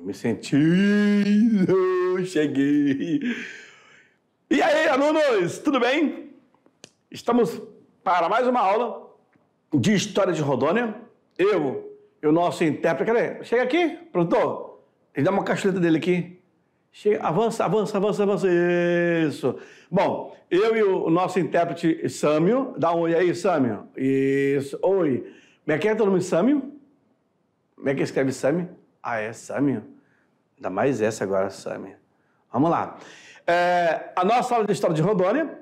Me senti, cheguei. E aí, alunos, tudo bem? Estamos para mais uma aula de História de Rondônia. Eu e o nosso intérprete, cadê? Chega aqui, produtor. Ele dá uma cacholeta dele aqui. Chega, avança. Isso. Bom, eu e o nosso intérprete Sâmio. Dá um oi aí, Sâmio. Isso. Oi. Como é que é teu nome, Sâmio? Como é que escreve Sâmio? Ah, é Sâmio? Ainda mais essa agora, Sâmio. Vamos lá. A nossa aula de História de Rondônia,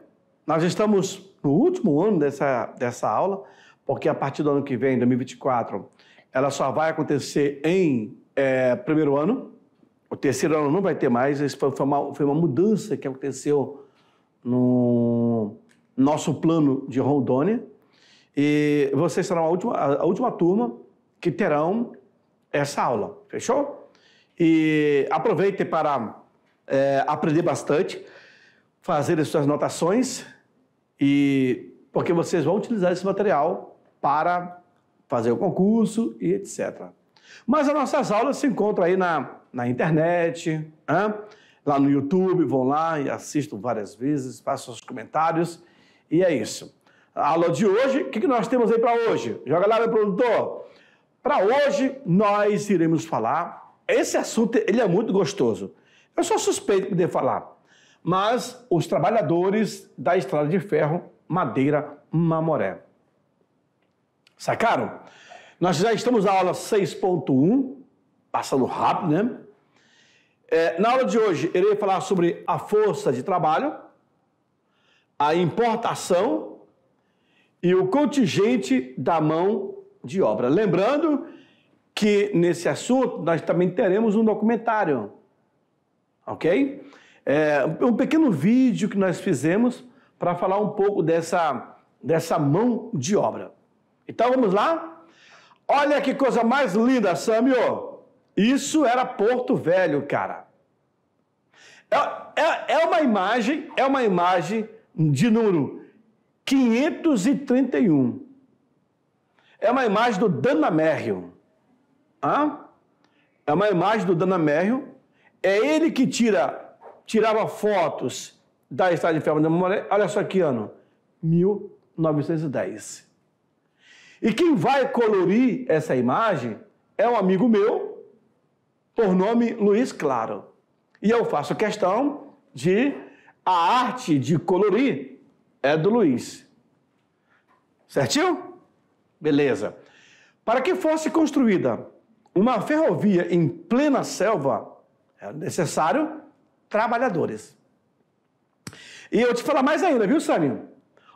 nós estamos no último ano dessa aula, porque a partir do ano que vem, 2024, ela só vai acontecer em primeiro ano. O terceiro ano não vai ter mais. Isso foi uma mudança que aconteceu no nosso plano de Rondônia. E vocês serão a última turma que terão essa aula. Fechou? E aproveitem para aprender bastante, fazer as suas anotações, porque vocês vão utilizar esse material para fazer o concurso e etc. Mas as nossas aulas se encontram aí na internet, lá no YouTube, vão lá e assistam várias vezes, façam os comentários, e é isso. A aula de hoje, o que nós temos aí para hoje? Joga lá, meu produtor. Para hoje, nós iremos falar, esse assunto ele é muito gostoso. Eu sou suspeito de poder falar, mas os trabalhadores da Estrada de Ferro Madeira Mamoré. Sacaram? Nós já estamos na aula 6.1, passando rápido, né? Na aula de hoje, irei falar sobre a força de trabalho, a importação e o contingente da mão de obra. Lembrando que nesse assunto nós também teremos um documentário, ok? Um pequeno vídeo que nós fizemos para falar um pouco dessa mão de obra. Então vamos lá? Olha que coisa mais linda, Sâmio! Isso era Porto Velho, cara. É uma imagem de número 531. É uma imagem do Danamérrio. É uma imagem do Danamérrio. É ele que tirava fotos da Estrada de Ferro da Mamoré. Olha só que ano. 1910. E quem vai colorir essa imagem é um amigo meu, por nome Luiz Claro. E eu faço questão a arte de colorir é do Luiz. Certinho? Beleza. Para que fosse construída uma ferrovia em plena selva, é necessário trabalhadores. E eu te falar mais ainda, viu, Sâmio?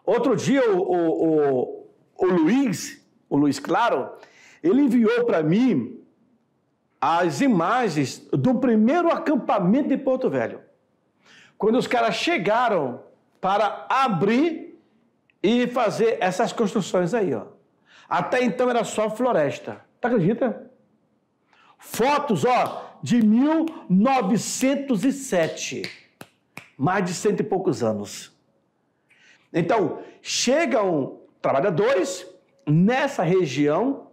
Outro dia o Luiz Claro, ele enviou para mim as imagens do primeiro acampamento de Porto Velho. Quando os caras chegaram para abrir e fazer essas construções aí, ó. Até então era só floresta. Tu acredita? Fotos, ó, de 1907. Mais de 100 e poucos anos. Então, chegam trabalhadores nessa região,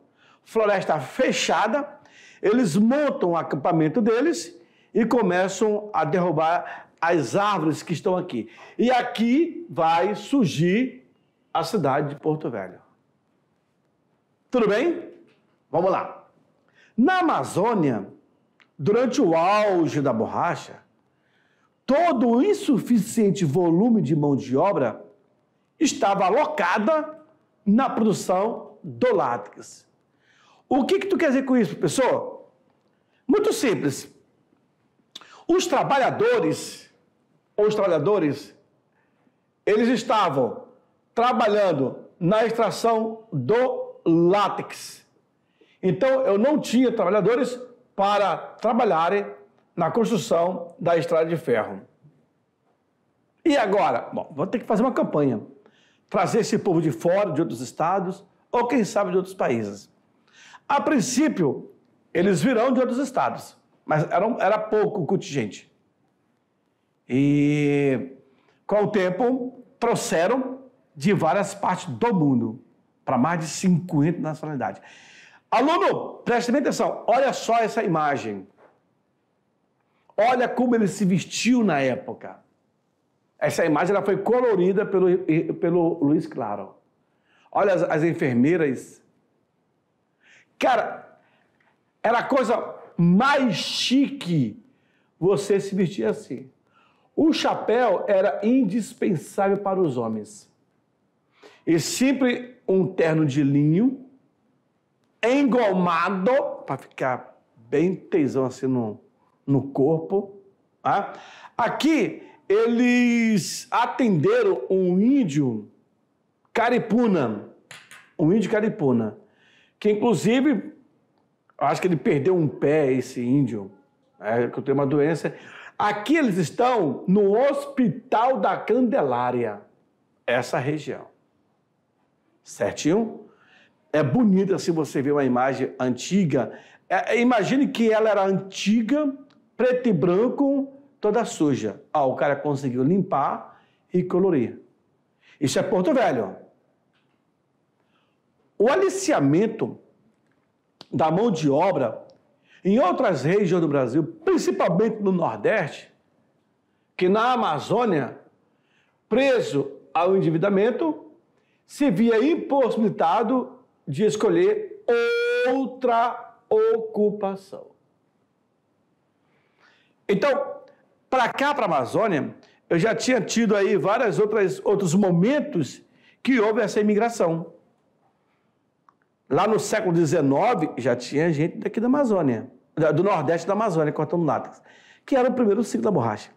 floresta fechada, eles montam o acampamento deles e começam a derrubar as árvores que estão aqui. E aqui vai surgir a cidade de Porto Velho. Tudo bem? Vamos lá. Na Amazônia, durante o auge da borracha, todo o insuficiente volume de mão de obra estava alocada na produção do látex. O que tu quer dizer com isso, professor? Muito simples. Os trabalhadores, eles estavam trabalhando na extração do látex. Então, eu não tinha trabalhadores para trabalharem na construção da estrada de ferro. E agora? Bom, vou ter que fazer uma campanha. Trazer esse povo de fora, de outros estados, ou quem sabe de outros países. A princípio, eles virão de outros estados, mas era pouco o contingente. E, com o tempo, trouxeram de várias partes do mundo, para mais de 50 nacionalidades. Aluno, preste bem atenção, olha só essa imagem. Olha como ele se vestiu na época. Essa imagem ela foi colorida pelo Luiz Claro. Olha as enfermeiras. Cara, era a coisa mais chique você se vestir assim. O chapéu era indispensável para os homens. E sempre um terno de linho, engomado, para ficar bem tesão assim no corpo. Tá? Aqui, eles atenderam um índio caripuna, que inclusive, acho que ele perdeu um pé, esse índio, que tem uma doença. Aqui eles estão no Hospital da Candelária, essa região. Certinho? É bonito assim você ver uma imagem antiga. Imagine que ela era antiga, preto e branco, toda suja. O cara conseguiu limpar e colorir. Isso é Porto Velho. O aliciamento da mão de obra em outras regiões do Brasil, principalmente no Nordeste, que na Amazônia, preso ao endividamento, se via impossibilitado de escolher outra ocupação. Então, para cá, para a Amazônia, eu já tinha tido aí outros momentos que houve essa imigração. Lá no século XIX, já tinha gente daqui da Amazônia, do Nordeste da Amazônia, cortando látex, que era o primeiro ciclo da borracha.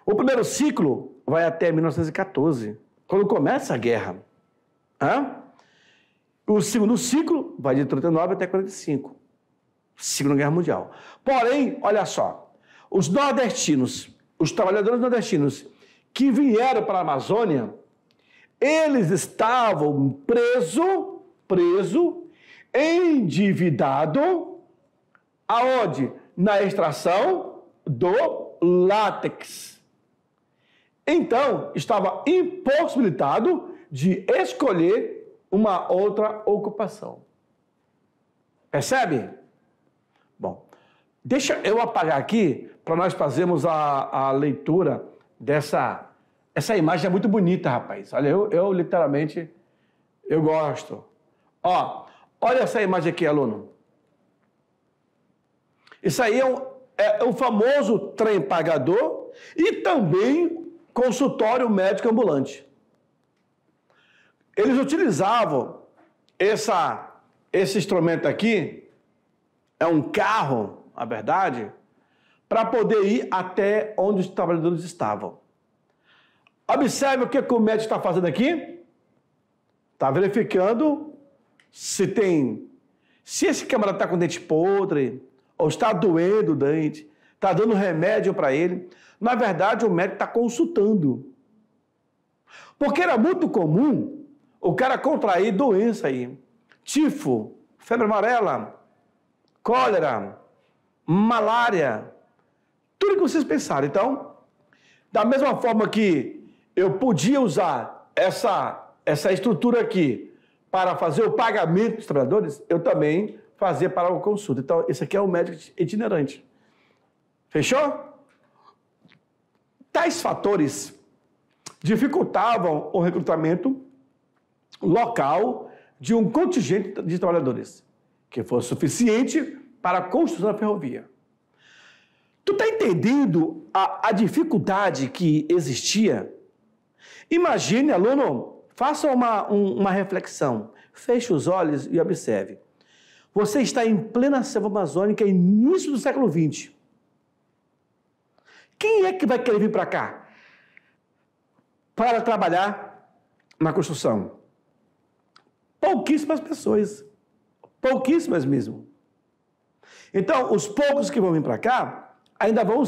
O primeiro ciclo vai até 1914, quando começa a guerra. O segundo ciclo vai de 39 até 45, Segunda Guerra Mundial. Porém, olha só, os nordestinos, os trabalhadores nordestinos que vieram para a Amazônia, eles estavam preso, endividado, aonde? Na extração do látex. Então, estava impossibilitado de escolher uma outra ocupação. Percebe? Bom, deixa eu apagar aqui para nós fazermos a leitura dessa... Essa imagem é muito bonita, rapaz. Olha, eu literalmente, eu gosto. Olha essa imagem aqui, aluno. Isso aí é o famoso trem pagador e também consultório médico ambulante. Eles utilizavam esse instrumento aqui, é um carro, na verdade, para poder ir até onde os trabalhadores estavam. Observe o que o médico está fazendo aqui. Está verificando se esse camarada está com dente podre, ou está doendo o dente, está dando remédio para ele. Na verdade, o médico está consultando. Porque era muito comum o cara contrair doença aí. Tifo, febre amarela, cólera, malária, tudo que vocês pensaram. Então, da mesma forma que eu podia usar essa estrutura aqui para fazer o pagamento dos trabalhadores, eu também fazia para a consulta. Então, esse aqui é o médico itinerante. Fechou? Tais fatores dificultavam o recrutamento local de um contingente de trabalhadores que fosse suficiente para a construção da ferrovia. Tu está entendendo a dificuldade que existia? Imagine, aluno, faça uma reflexão. Feche os olhos e observe. Você está em plena selva amazônica, início do século XX. Quem é que vai querer vir para cá para trabalhar na construção? Pouquíssimas pessoas. Pouquíssimas mesmo. Então, os poucos que vão vir para cá ainda vão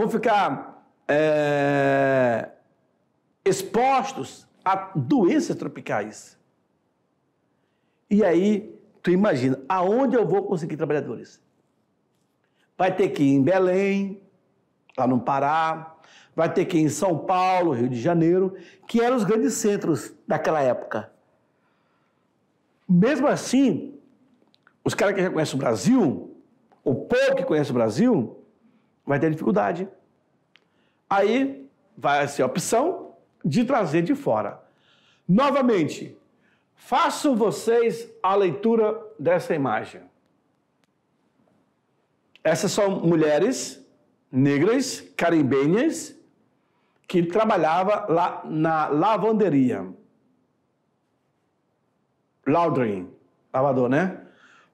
ficar expostos a doenças tropicais. E aí, tu imagina, aonde eu vou conseguir trabalhadores? Vai ter que ir em Belém, lá no Pará, vai ter que ir em São Paulo, Rio de Janeiro, que eram os grandes centros daquela época. Mesmo assim, os caras que já conhecem o Brasil, o povo que conhece o Brasil vai ter dificuldade. Aí vai ser a opção de trazer de fora. Novamente, façam vocês a leitura dessa imagem. Essas são mulheres negras, caribenhas, que trabalhavam lá na lavanderia. Laundry, lavador, né?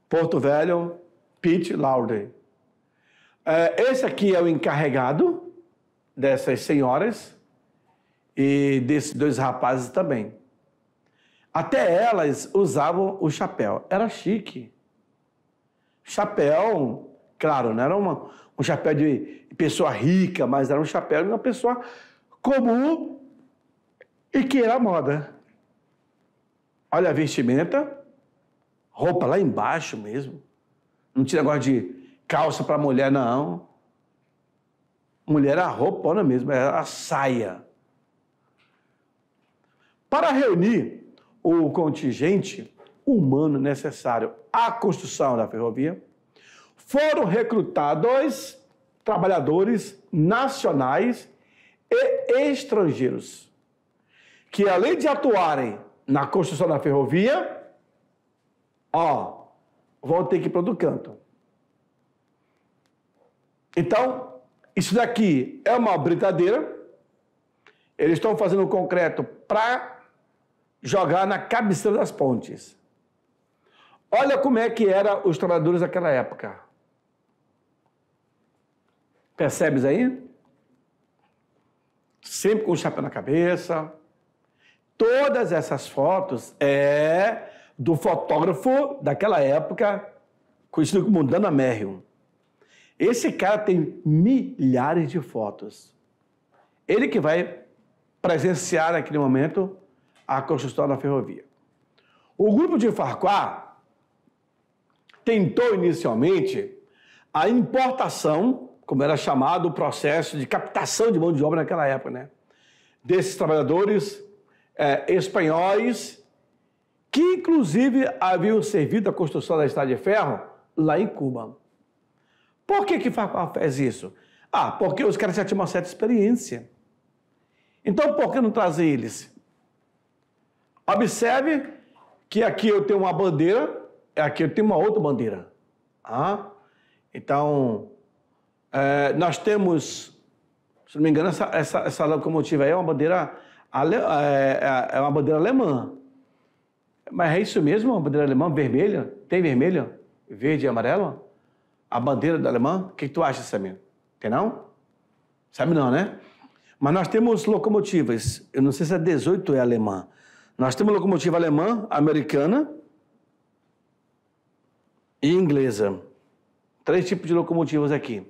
Porto Velho, Pete Laundry. Esse aqui é o encarregado dessas senhoras e desses dois rapazes também. Até elas usavam o chapéu. Era chique. Chapéu, claro, não era um chapéu de pessoa rica, mas era um chapéu de uma pessoa comum e que era moda. Olha a vestimenta, roupa lá embaixo mesmo. Não tinha negócio de calça para mulher, não. Mulher era a roupona mesmo, era a saia. Para reunir o contingente humano necessário à construção da ferrovia, foram recrutados trabalhadores nacionais e estrangeiros, que além de atuarem na construção da ferrovia, vão ter que ir para outro canto. Então, isso daqui é uma britadeira. Eles estão fazendo o concreto para jogar na cabeceira das pontes. Olha como é que eram os trabalhadores daquela época. Percebes aí? Sempre com o chapéu na cabeça. Todas essas fotos é do fotógrafo daquela época, conhecido como Dana Merrill. Esse cara tem milhares de fotos. Ele que vai presenciar naquele momento a construção da ferrovia. O grupo de Farquhar tentou inicialmente a importação, como era chamado o processo de captação de mão de obra naquela época, né? Desses trabalhadores espanhóis que, inclusive, haviam servido a construção da estrada de ferro lá em Cuba. Por que Farquhar fez isso? Porque os caras já tinham uma certa experiência. Então, por que não trazer eles? Observe que aqui eu tenho uma bandeira, aqui eu tenho uma outra bandeira. Então, nós temos, se não me engano, essa locomotiva aí é uma bandeira, uma bandeira alemã. Mas é isso mesmo, uma bandeira alemã vermelha? Tem vermelha, verde e amarela? A bandeira da alemã? O que tu acha, Samir? Tem não? Sabe não, né? Mas nós temos locomotivas, eu não sei se a 18 é alemã. Nós temos locomotiva alemã, americana e inglesa. 3 tipos de locomotivas aqui.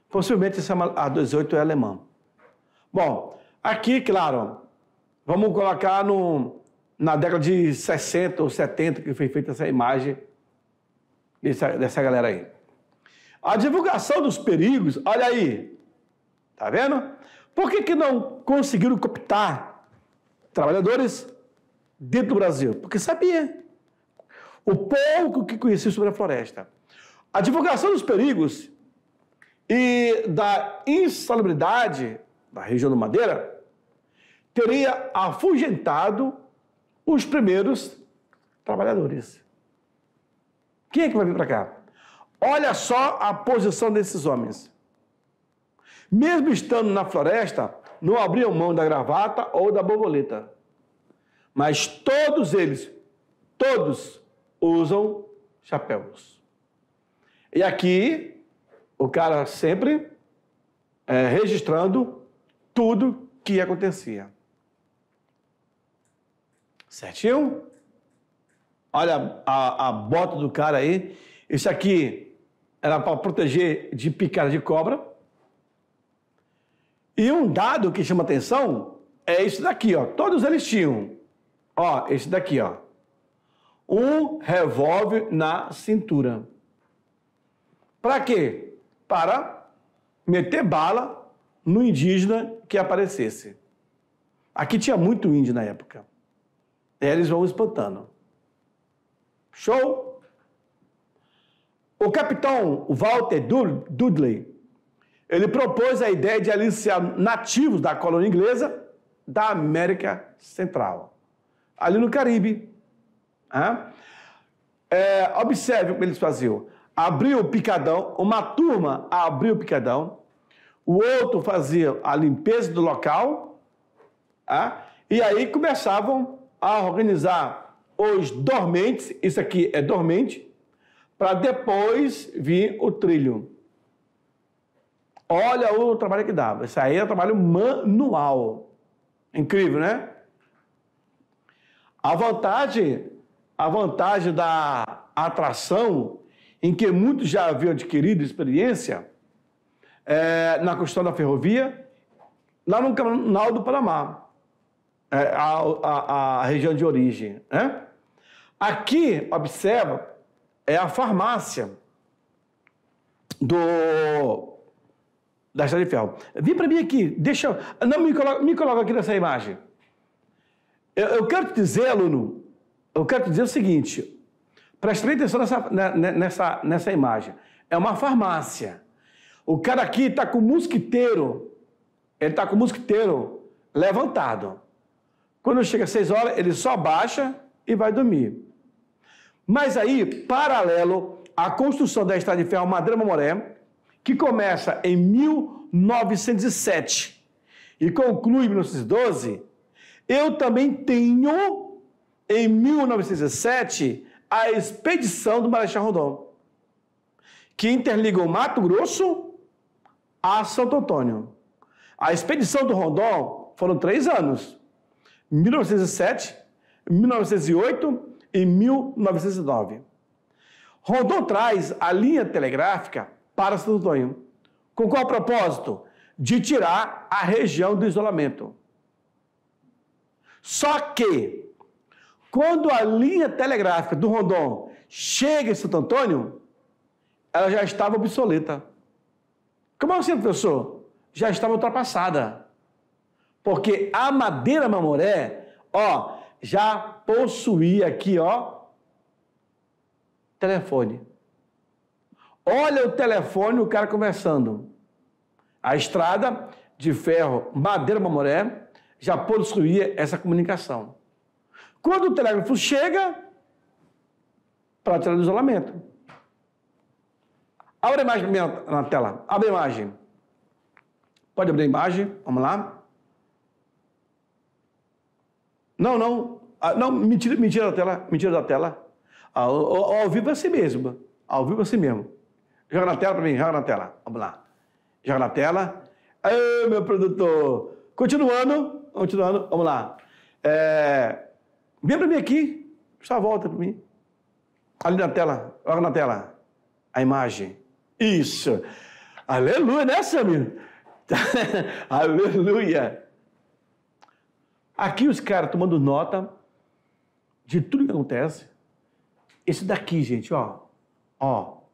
Possivelmente a 18 é alemã. Bom, aqui, claro, vamos colocar na década de 60 ou 70 que foi feita essa imagem dessa galera aí. A divulgação dos perigos, olha aí, tá vendo? Por que não conseguiram cooptar trabalhadores dentro do Brasil? Porque sabia. O pouco que conhecia sobre a floresta. A divulgação dos perigos e da insalubridade da região do Madeira teria afugentado os primeiros trabalhadores. Quem é que vai vir para cá? Olha só a posição desses homens. Mesmo estando na floresta, não abriam mão da gravata ou da borboleta. Mas todos eles, todos usam chapéus. E aqui, o cara sempre registrando tudo que acontecia. Certinho? Olha a bota do cara aí. Isso aqui era para proteger de picada de cobra. E um dado que chama atenção é isso daqui, ó. Todos eles tinham, esse daqui, ó. Um revólver na cintura. Para quê? Para meter bala no indígena que aparecesse. Aqui tinha muito índio na época. E eles vão espantando. Show? O capitão Walter Dudley, ele propôs a ideia de aliciar nativos da colônia inglesa da América Central, ali no Caribe. Observe como eles faziam. Abriu o picadão, uma turma abriu o picadão, o outro fazia a limpeza do local, e aí começavam a organizar os dormentes, isso aqui é dormente, para depois vir o trilho. Olha o trabalho que dava. Isso aí é trabalho manual. Incrível, né? A vantagem da atração, em que muitos já haviam adquirido experiência, na construção da ferrovia, lá no Canal do Panamá, a região de origem. Né? Aqui, observa, é a farmácia da Estrada de Ferro. Vem para mim aqui, não me coloca aqui nessa imagem. Eu quero te dizer, aluno, eu quero te dizer o seguinte, preste bem atenção nessa imagem. É uma farmácia. O cara aqui está com o mosquiteiro, ele está com o mosquiteiro levantado. Quando chega às 6 horas, ele só baixa e vai dormir. Mas aí, paralelo à construção da Estrada de Ferro Madeira-Mamoré, que começa em 1907 e conclui em 1912, eu também tenho, em 1907, a expedição do Marechal Rondon, que interliga o Mato Grosso a Santo Antônio. A expedição do Rondon foram 3 anos, 1907, 1908 e 1909. Rondon traz a linha telegráfica para Santo Antônio. Com qual propósito? De tirar a região do isolamento. Só que, quando a linha telegráfica do Rondon chega em Santo Antônio, ela já estava obsoleta. Como assim, professor? Já estava ultrapassada. Porque a Madeira-Mamoré, já possuía aqui, telefone. Olha o telefone, o cara conversando. A estrada de ferro Madeira-Mamoré já possuía essa comunicação. Quando o telégrafo chega, para tirar do isolamento. Abre a imagem na tela. Abre a imagem. Pode abrir a imagem. Vamos lá. Não, mentira da tela. Mentira da tela. Ao vivo é assim mesmo. Ao vivo é assim mesmo. Joga na tela para mim, joga na tela. Vamos lá. Joga na tela. Ai, meu produtor. Continuando, vamos lá. Vem para mim aqui. Só volta para mim. Ali na tela, joga na tela. A imagem. Isso. Aleluia, né, Samir? Aleluia. Aqui os caras tomando nota de tudo que acontece. Esse daqui, gente, ó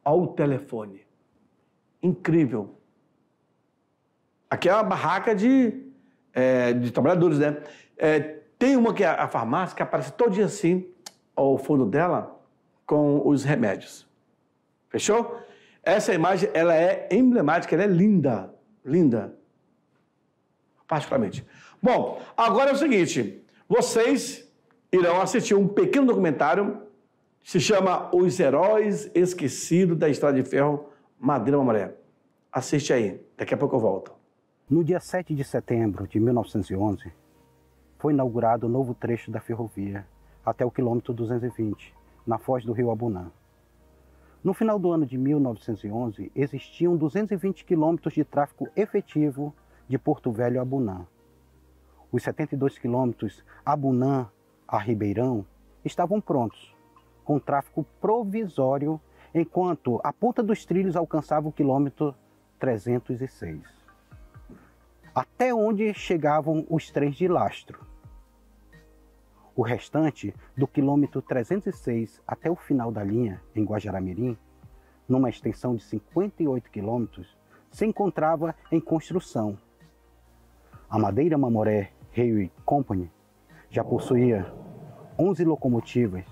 o telefone. Incrível. Aqui é uma barraca de trabalhadores, né? Tem uma que é a farmácia, que aparece todo dia assim, ao fundo dela, com os remédios. Fechou? Essa imagem, ela é emblemática, ela é linda. Linda. Particularmente. Bom, agora é o seguinte, vocês irão assistir um pequeno documentário, se chama Os Heróis Esquecidos da Estrada de Ferro Madeira-Mamoré. Assiste aí, daqui a pouco eu volto. No dia 7 de setembro de 1911, foi inaugurado o novo trecho da ferrovia até o quilômetro 220, na foz do rio Abunã. No final do ano de 1911, existiam 220 quilômetros de tráfego efetivo de Porto Velho a Abunã. Os 72 quilômetros Abunã a Ribeirão estavam prontos, com tráfego provisório, enquanto a ponta dos trilhos alcançava o quilômetro 306. Até onde chegavam os trens de lastro. O restante, do quilômetro 306 até o final da linha, em Guajará-Mirim, numa extensão de 58 quilômetros, se encontrava em construção. A Madeira-Mamoré Railway Company já possuía 11 locomotivas,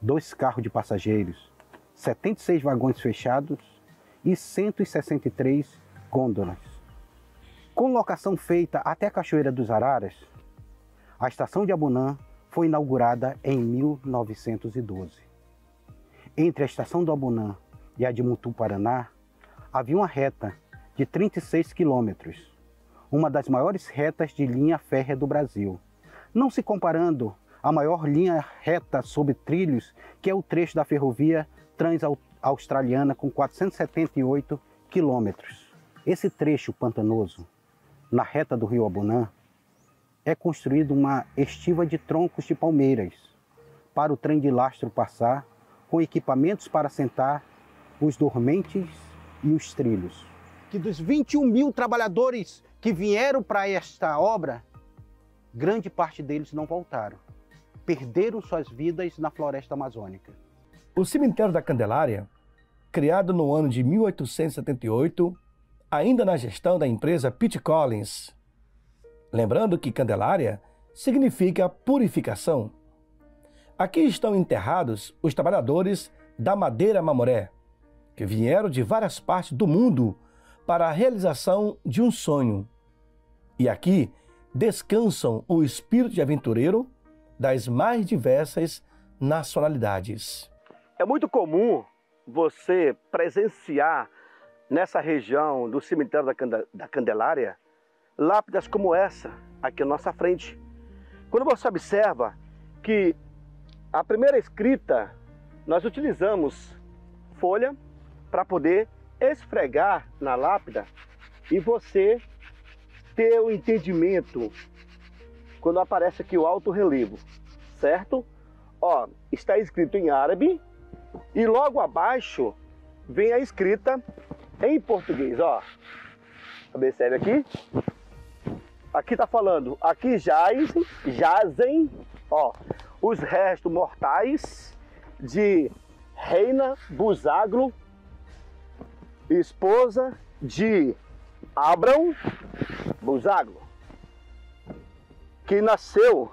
2 carros de passageiros, 76 vagões fechados e 163 gôndolas. Com locação feita até a Cachoeira dos Araras, a estação de Abunã foi inaugurada em 1912. Entre a estação do Abunã e a de Mutum, Paraná, havia uma reta de 36 quilômetros, uma das maiores retas de linha férrea do Brasil, não se comparando à maior linha reta sobre trilhos, que é o trecho da ferrovia Trans-Australiana com 478 quilômetros. Esse trecho pantanoso, na reta do rio Abunã, é construído uma estiva de troncos de palmeiras para o trem de lastro passar, com equipamentos para sentar os dormentes e os trilhos. Que dos 21 mil trabalhadores que vieram para esta obra, grande parte deles não voltaram. Perderam suas vidas na floresta amazônica. O cemitério da Candelária, criado no ano de 1878, ainda na gestão da empresa Pitt Collins. Lembrando que Candelária significa purificação. Aqui estão enterrados os trabalhadores da Madeira Mamoré, que vieram de várias partes do mundo para a realização de um sonho. E aqui descansam o espírito de aventureiro das mais diversas nacionalidades. É muito comum você presenciar nessa região do cemitério da Candelária lápidas como essa aqui à nossa frente. Quando você observa que a primeira escrita nós utilizamos folha para poder esfregar na lápida e você ter o entendimento quando aparece aqui o alto relevo, certo? Ó, está escrito em árabe e logo abaixo vem a escrita em português, ó. Observe aqui. Aqui está falando, aqui jazem, ó, os restos mortais de Reina Buzaglo, esposa de Abrão Buzaglo, que nasceu,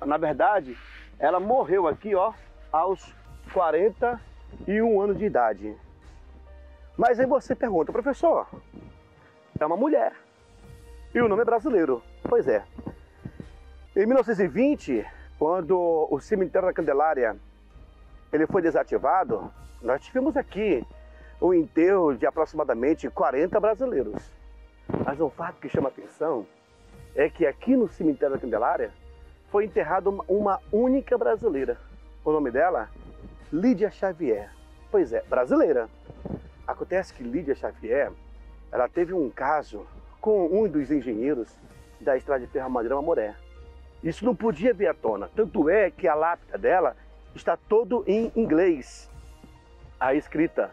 na verdade, ela morreu aqui, ó, aos 41 anos de idade. Mas aí você pergunta, professor, é uma mulher e o nome é brasileiro. Pois é. Em 1920, quando o cemitério da Candelária ele foi desativado, nós tivemos aqui o enterro de aproximadamente 40 brasileiros. Mas um fato que chama atenção é que aqui no cemitério da Candelária foi enterrada uma única brasileira. O nome dela, Lídia Xavier. Pois é, brasileira. Acontece que Lídia Xavier, ela teve um caso com um dos engenheiros da estrada de ferro Madeira Mamoré. Isso não podia vir à tona. Tanto é que a lápida dela está todo em inglês, a escrita.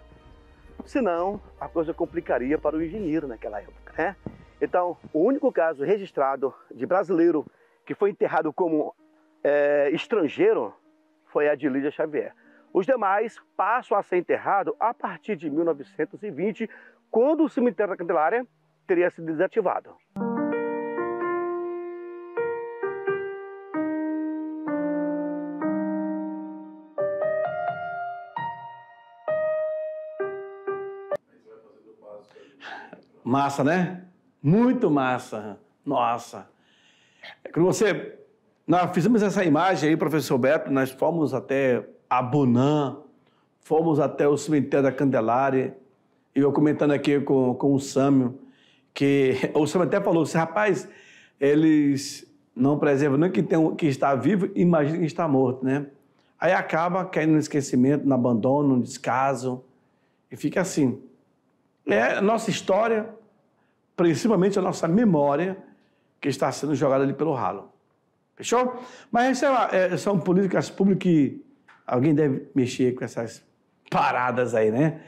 Senão, a coisa complicaria para o engenheiro naquela época, né? Então, o único caso registrado de brasileiro que foi enterrado como estrangeiro foi a de Lídia Xavier. Os demais passam a ser enterrados a partir de 1920, quando o cemitério da Candelária teria sido desativado. Massa, né? Muito massa. Nossa. Nós fizemos essa imagem aí, professor Beto, nós fomos até Abunã, fomos até o cemitério da Candelária, e eu comentando aqui com o Sâmio, que o Sâmio até falou assim, rapaz, eles não preservam nem que está vivo, imagina que está morto, né? Aí acaba caindo no esquecimento, no abandono, no descaso, e fica assim. É a nossa história, principalmente a nossa memória, que está sendo jogada ali pelo ralo. Fechou? Mas são políticas públicas que alguém deve mexer com essas paradas aí, né?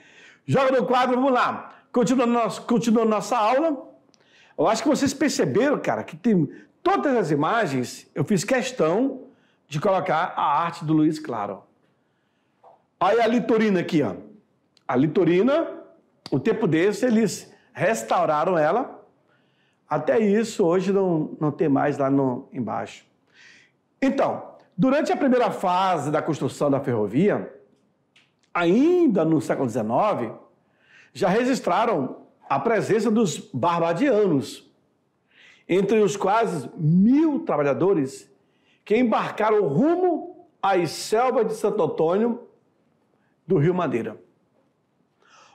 Joga no quadro, vamos lá. Continuando nossa aula. Eu acho que vocês perceberam, cara, que tem todas as imagens, eu fiz questão de colocar a arte do Luiz Claro. Aí a litorina aqui, ó. A litorina, o tempo desse, eles restauraram ela. Até isso, hoje não tem mais lá embaixo. Então, durante a primeira fase da construção da ferrovia, ainda no século XIX, já registraram a presença dos barbadianos, entre os quase 1.000 trabalhadores que embarcaram rumo às selvas de Santo Antônio do Rio Madeira.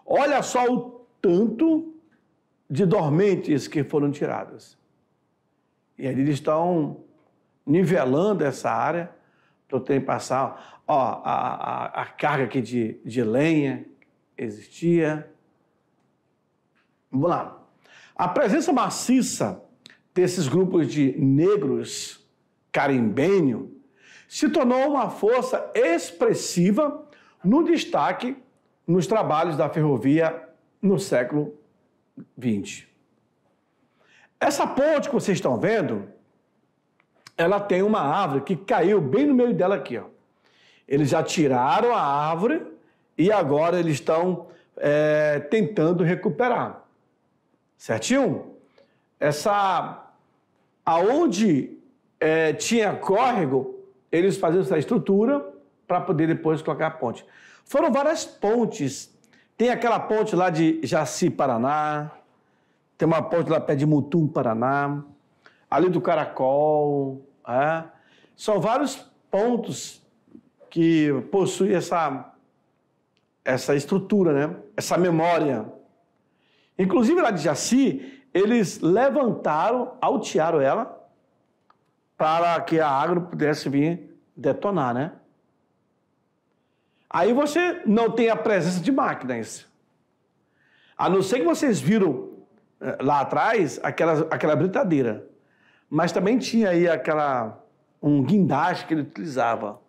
Olha só o tanto de dormentes que foram tiradas. E aí eles estão nivelando essa área para eu ter que passar. Ó, a carga aqui de lenha existia. Vamos lá. A presença maciça desses grupos de negros carimbênio se tornou uma força expressiva no destaque nos trabalhos da ferrovia no século XX. Essa ponte que vocês estão vendo, ela tem uma árvore que caiu bem no meio dela aqui, ó. Eles já tiraram a árvore e agora eles estão tentando recuperar. Certinho? Aonde tinha córrego, eles faziam essa estrutura para poder depois colocar a ponte. Foram várias pontes. Tem aquela ponte lá de Jaci, Paraná. Tem uma ponte lá perto de Mutum, Paraná. Ali do Caracol. São vários pontos que possuem essa estrutura, né? Essa memória. Inclusive lá de Jaci, eles levantaram, altearam ela para que a água pudesse vir detonar, né? Aí você não tem a presença de máquinas. A não ser que vocês viram lá atrás aquela britadeira. Mas também tinha aí um guindaste que ele utilizava.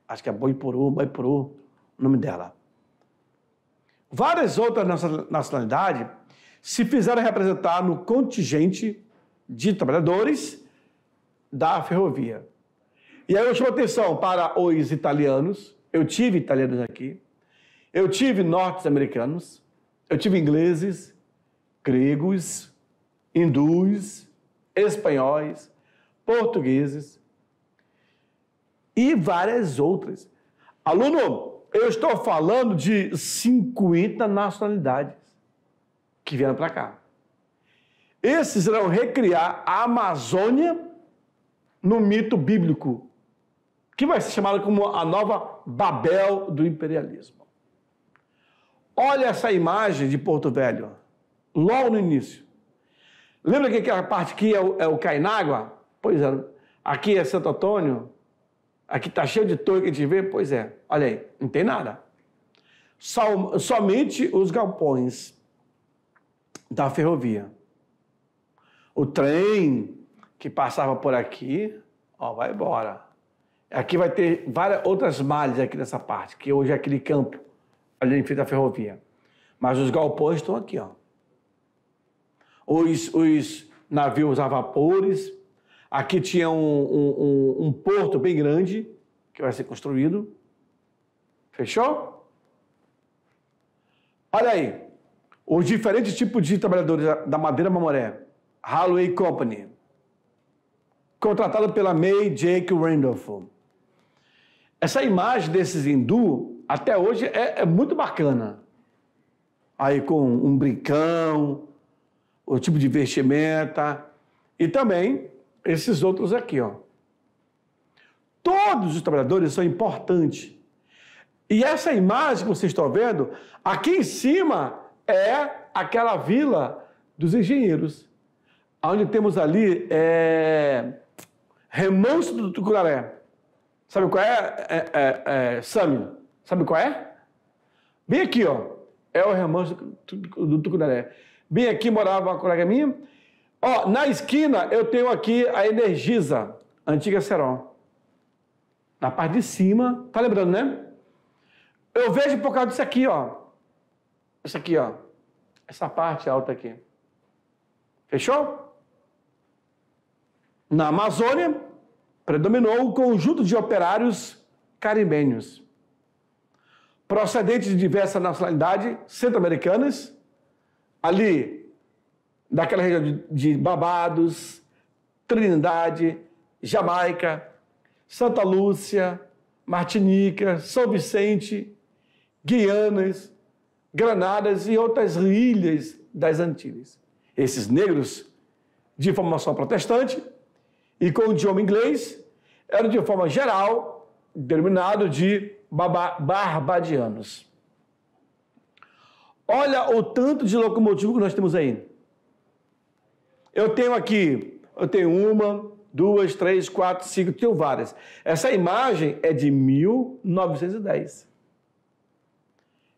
Acho que é Boiporô, o nome dela. Várias outras nacionalidades se fizeram representar no contingente de trabalhadores da ferrovia. E aí eu chamo atenção para os italianos. Eu tive italianos aqui. Eu tive norte-americanos. Eu tive ingleses, gregos, hindus, espanhóis, portugueses e várias outras. Aluno, eu estou falando de 50 nacionalidades que vieram para cá. Esses irão recriar a Amazônia no mito bíblico, que vai ser chamado como a nova Babel do imperialismo. Olha essa imagem de Porto Velho, logo no início. Lembra que aquela parte aqui é o Cainágua? Pois é. Aqui é Santo Antônio. Aqui está cheio de torre que a gente vê. Pois é. Olha aí, não tem nada. Somente os galpões da ferrovia. O trem que passava por aqui, ó, vai embora. Aqui vai ter várias outras malhas aqui nessa parte, que hoje é aquele campo ali em frente à ferrovia. Mas os galpões estão aqui, ó. Os navios a vapores. Aqui tinha um porto bem grande que vai ser construído. Fechou? Olha aí. Os diferentes tipos de trabalhadores da Madeira Mamoré. Railway Company. Contratado pela May Jake Randolph. Essa imagem desses hindu, até hoje, é muito bacana. Aí com um brincão, o tipo de vestimenta, e também esses outros aqui, ó. Todos os trabalhadores são importantes. E essa imagem que vocês estão vendo, aqui em cima é aquela vila dos engenheiros, onde temos ali Remanso do Tucunaré. Sabe qual é? Sami, sabe qual é? Bem aqui, ó, é o Remanso do Tucunaré. Bem aqui morava uma colega minha. Ó, na esquina eu tenho aqui a Energisa, a antiga Seron. Na parte de cima, tá lembrando, né? Eu vejo por causa disso aqui, ó. Isso aqui, ó. Essa parte alta aqui. Fechou? Na Amazônia, predominou o conjunto de operários caribenhos, procedentes de diversas nacionalidades centro-americanas, ali daquela região de Barbados, Trindade, Jamaica, Santa Lúcia, Martinica, São Vicente, Guianas, Granadas e outras ilhas das Antilhas. Esses negros, de formação protestante e com o idioma inglês, eram de forma geral denominados de barbadianos. Olha o tanto de locomotiva que nós temos aí. Eu tenho uma, duas, três, quatro, cinco, tenho várias. Essa imagem é de 1910.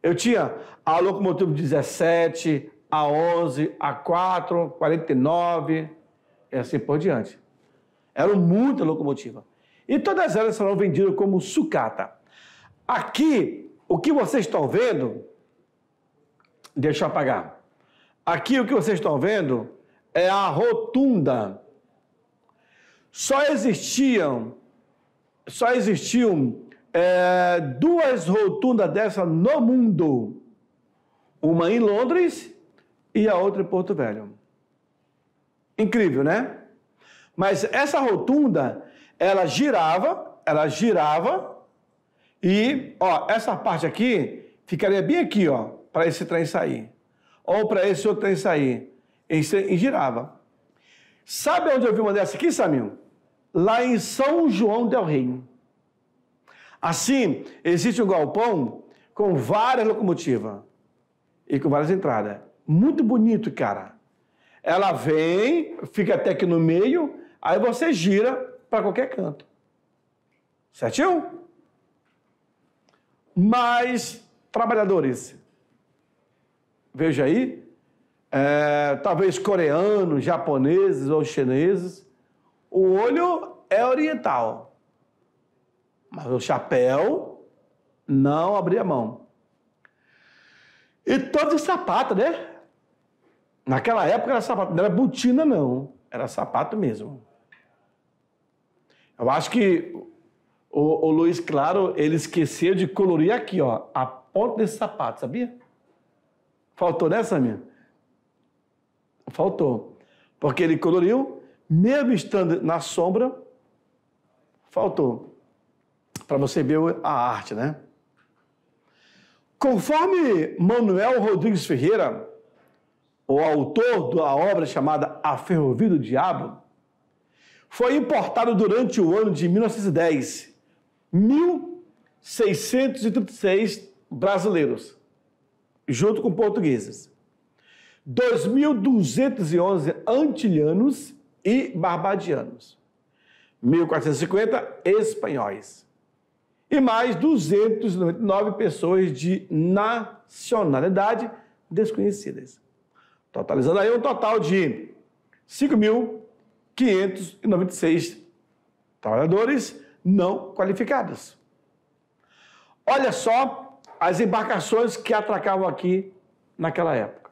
Eu tinha a locomotiva 17, a 11, a 4, 49, e assim por diante. Eram muita locomotiva. E todas elas serão vendidas como sucata. Aqui, o que vocês estão vendo, deixa eu apagar. Aqui o que vocês estão vendo é a rotunda. Só existiam duas rotundas dessa no mundo. Uma em Londres e a outra em Porto Velho. Incrível, né? Mas essa rotunda, ela girava e, ó, essa parte aqui ficaria bem aqui, ó, para esse trem sair. Ou para esse outro trem sair. E girava. Sabe onde eu vi uma dessa aqui, Samil? Lá em São João del Rei. Assim, existe um galpão com várias locomotivas e com várias entradas. Muito bonito, cara. Ela vem, fica até aqui no meio, aí você gira para qualquer canto. Certinho? Mas, trabalhadores, veja aí, talvez coreanos, japoneses ou chineses, o olho é oriental, mas o chapéu não abria mão. E todos os sapatos, né? Naquela época era sapato, não era botina não, era sapato mesmo. Eu acho que o Luiz Claro, ele esqueceu de colorir aqui, ó, a ponta desse sapato, sabia? Faltou, né, Samir? Faltou. Porque ele coloriu, mesmo estando na sombra, faltou. Para você ver a arte, né? Conforme Manuel Rodrigues Ferreira, o autor da obra chamada A Ferrovia do Diabo, foi importado durante o ano de 1910, 1.636 brasileiros, junto com portugueses, 2.211 antilhanos e barbadianos, 1.450 espanhóis e mais 299 pessoas de nacionalidade desconhecidas, totalizando aí um total de 5.596 trabalhadores não qualificados. Olha só as embarcações que atracavam aqui naquela época.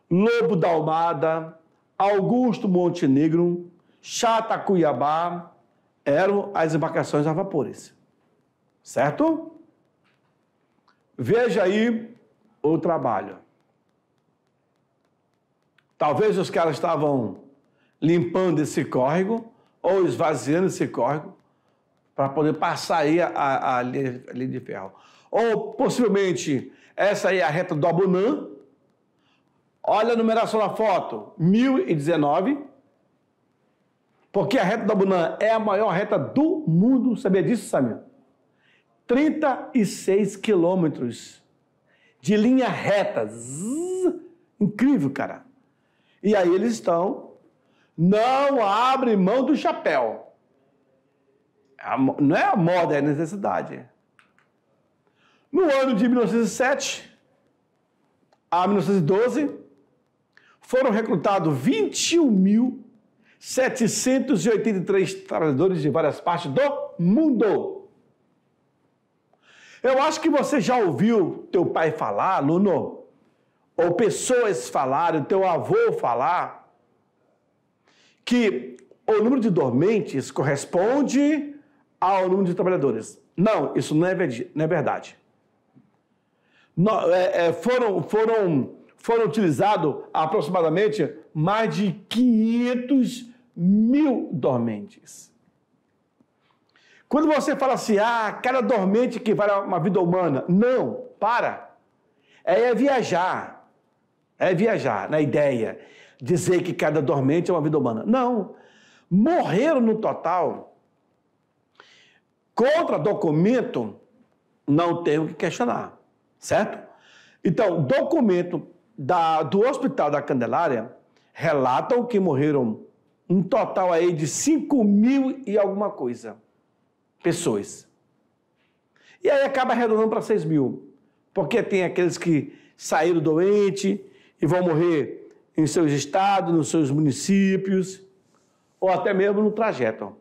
Lobo da Almada, Augusto Montenegro, Chata Cuiabá, eram as embarcações a vapores. Certo? Veja aí o trabalho. Talvez os caras estavam limpando esse córrego ou esvaziando esse córrego para poder passar aí a linha de ferro. Ou, possivelmente, essa aí é a reta do Abunã. Olha a numeração da foto, 1019. Porque a reta do Abunã é a maior reta do mundo. Sabia disso, Samir? 36 quilômetros de linha reta. Incrível, cara. E aí eles não abrem mão do chapéu. Não é a moda, é a necessidade. No ano de 1907 a 1912, foram recrutados 21.783 trabalhadores de várias partes do mundo. Eu acho que você já ouviu teu pai falar, aluno, ou pessoas falarem, teu avô falar, que o número de dormentes corresponde ao número de trabalhadores. Não, isso não é verdade. Foram utilizados aproximadamente mais de 500 mil dormentes. Quando você fala assim, cada dormente equivale a uma vida humana. Não, para. É viajar. É viajar na ideia. Dizer que cada dormente é uma vida humana. Não. Morreram no total. Contra documento, não tenho que questionar. Certo? Então, documento do Hospital da Candelária relatam que morreram um total aí de 5.000 e alguma coisa pessoas. E aí acaba arredondando para 6.000. Porque tem aqueles que saíram doentes e vão morrer em seus estados, nos seus municípios, ou até mesmo no trajeto.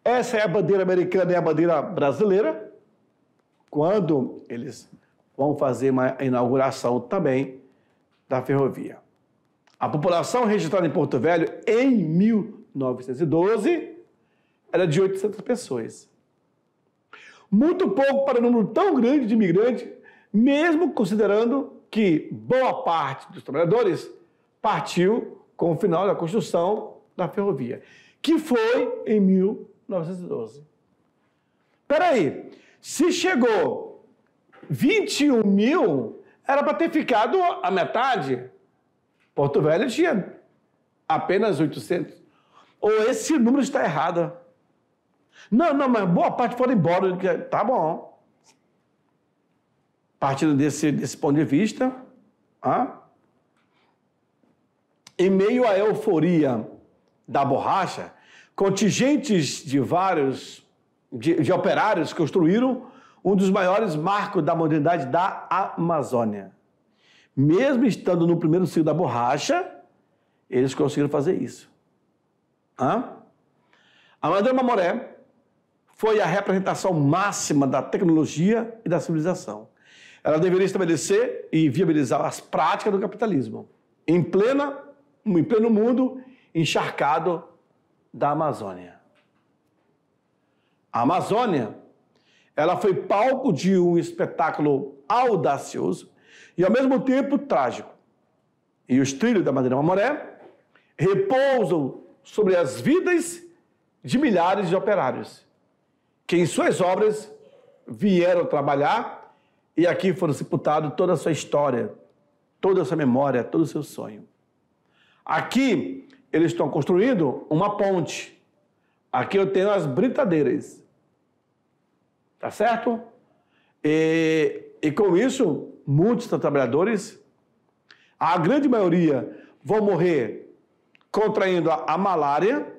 Essa é a bandeira americana e a bandeira brasileira, quando eles vão fazer uma inauguração também da ferrovia. A população registrada em Porto Velho em 1912 era de 800 pessoas. Muito pouco para um número tão grande de imigrantes, mesmo considerando que boa parte dos trabalhadores partiu com o final da construção da ferrovia, que foi em 1912. Espera aí, se chegou 21.000, era para ter ficado a metade. Porto Velho tinha apenas 800. Ou esse número está errado. Não, mas boa parte foram embora. Tá bom. Partindo desse ponto de vista, em meio à euforia da borracha, contingentes de vários de operários construíram um dos maiores marcos da modernidade da Amazônia. Mesmo estando no primeiro ciclo da borracha, eles conseguiram fazer isso. A Madeira Mamoré foi a representação máxima da tecnologia e da civilização. Ela deveria estabelecer e viabilizar as práticas do capitalismo, em pleno mundo encharcado da Amazônia. A Amazônia, ela foi palco de um espetáculo audacioso e, ao mesmo tempo, trágico. E os trilhos da Madeira Mamoré repousam sobre as vidas de milhares de operários, que em suas obras vieram trabalhar e aqui foram sepultados toda a sua história, toda a sua memória, todo o seu sonho. Aqui eles estão construindo uma ponte. Aqui eu tenho as britadeiras. Tá certo? E com isso, muitos trabalhadores, a grande maioria, vão morrer contraindo a malária,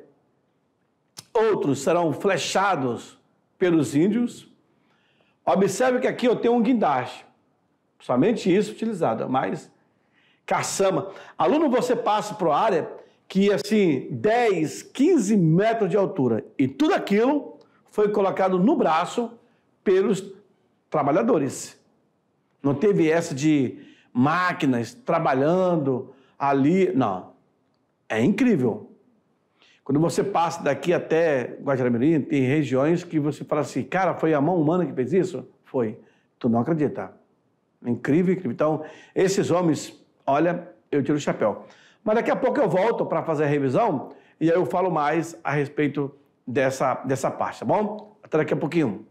outros serão flechados pelos índios. Observe que aqui eu tenho um guindaste, somente isso utilizado, mas caçamba. Aluno, você passa por uma área que, assim, 10, 15 metros de altura, e tudo aquilo foi colocado no braço pelos trabalhadores. Não teve essa de máquinas trabalhando ali, não. É incrível. Quando você passa daqui até Guajará-Mirim, tem regiões que você fala assim, cara, foi a mão humana que fez isso? Foi. Tu não acredita. Incrível, incrível. Então, esses homens, olha, eu tiro o chapéu. Mas daqui a pouco eu volto para fazer a revisão e aí eu falo mais a respeito dessa parte, tá bom? Até daqui a pouquinho.